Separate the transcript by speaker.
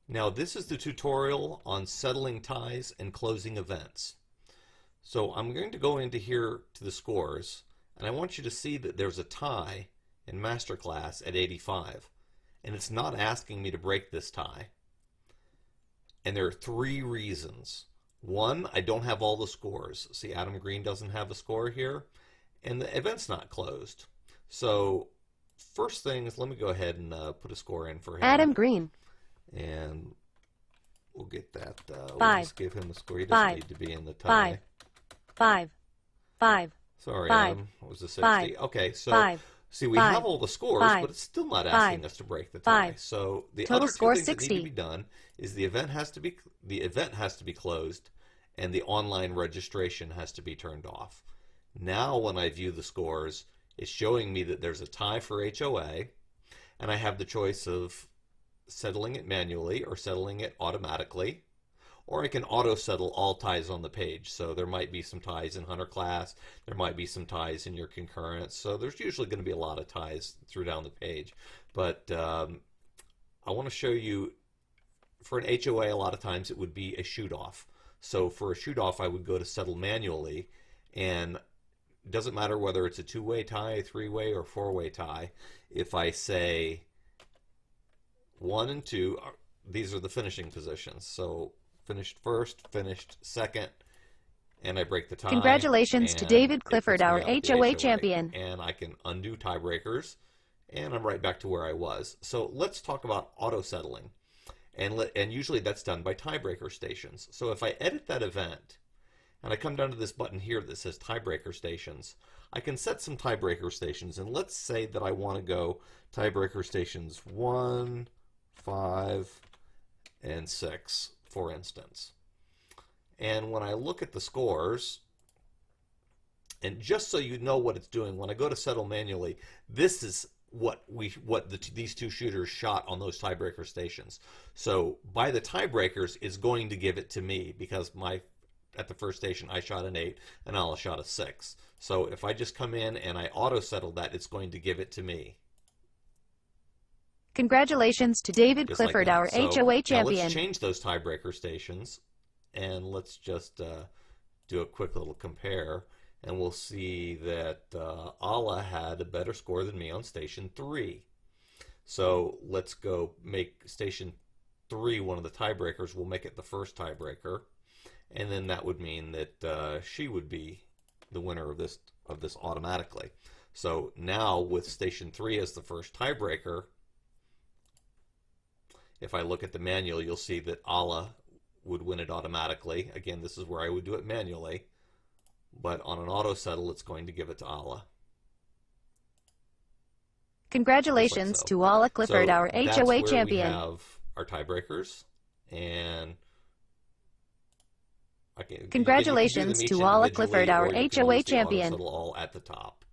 Speaker 1: Now this is the tutorial on settling ties and closing events. So I'm going to go into here to the scores, and I want you to see that there's a tie in Masterclass at 85, and it's not asking me to break this tie. And there are three reasons. One, I don't have all the scores. See, Adam Green doesn't have a score here, and the event's not closed. So first thing is, let me go ahead and put a score in for him.
Speaker 2: Adam Green.
Speaker 1: And we'll get that. We'll
Speaker 2: 5.
Speaker 1: just give him a score. He doesn't
Speaker 2: 5.
Speaker 1: need to be in the tie.
Speaker 2: 5. 5.
Speaker 1: Sorry,
Speaker 2: 5.
Speaker 1: Adam. What was the 60?
Speaker 2: 5.
Speaker 1: Okay, so
Speaker 2: 5.
Speaker 1: see, we
Speaker 2: 5.
Speaker 1: have all the scores,
Speaker 2: 5.
Speaker 1: but it's still not asking
Speaker 2: 5.
Speaker 1: us to break the tie.
Speaker 2: 5.
Speaker 1: So the
Speaker 2: Total
Speaker 1: other two
Speaker 2: score
Speaker 1: things that need
Speaker 2: 60.
Speaker 1: to be done is the event has to be closed, and the online registration has to be turned off. Now, when I view the scores, it's showing me that there's a tie for HOA, and I have the choice of settling it manually or settling it automatically, or I can auto settle all ties on the page. So there might be some ties in Hunter class, there might be some ties in your concurrence, so there's usually going to be a lot of ties through down the page. But I want to show you, for an HOA, a lot of times it would be a shoot off. So for a shoot off, I would go to settle manually, and it doesn't matter whether it's a two-way tie, a three-way, or four-way tie. If I say 1 and 2, these are the finishing positions. So finished first, finished second, and I break the tie.
Speaker 2: Congratulations to David Clifford, our HOA champion.
Speaker 1: And I can undo tiebreakers, and I'm right back to where I was. So let's talk about auto settling. And usually that's done by tiebreaker stations. So if I edit that event, and I come down to this button here that says tiebreaker stations, I can set some tiebreaker stations. And let's say that I want to go tiebreaker stations 1, 5, and 6, for instance. And when I look at the scores, and just so you know what it's doing, when I go to settle manually, this is these two shooters shot on those tiebreaker stations. So by the tiebreakers, it's going to give it to me because at the first station I shot an 8 and Ala shot a 6. So if I just come in and I auto settle that, it's going to give it to me.
Speaker 2: Congratulations to David
Speaker 1: Just
Speaker 2: Clifford,
Speaker 1: like
Speaker 2: our
Speaker 1: that. So
Speaker 2: HOA
Speaker 1: now
Speaker 2: champion.
Speaker 1: let's change those tiebreaker stations, and let's just do a quick little compare. And we'll see that Ala had a better score than me on station 3. So let's go make station 3 one of the tiebreakers. We'll make it the first tiebreaker, and then that would mean that she would be the winner of this automatically. So now with station 3 as the first tiebreaker, if I look at the manual, you'll see that Ala would win it automatically. Again, this is where I would do it manually. But on an auto settle, it's going to give it to Ala.
Speaker 2: Congratulations
Speaker 1: Like so.
Speaker 2: to Ala Clifford,
Speaker 1: So
Speaker 2: our
Speaker 1: that's
Speaker 2: HOA
Speaker 1: where
Speaker 2: champion.
Speaker 1: We have our tiebreakers, and
Speaker 2: Congratulations to Ala Clifford, our HOA champion.
Speaker 1: Auto settle all at the top.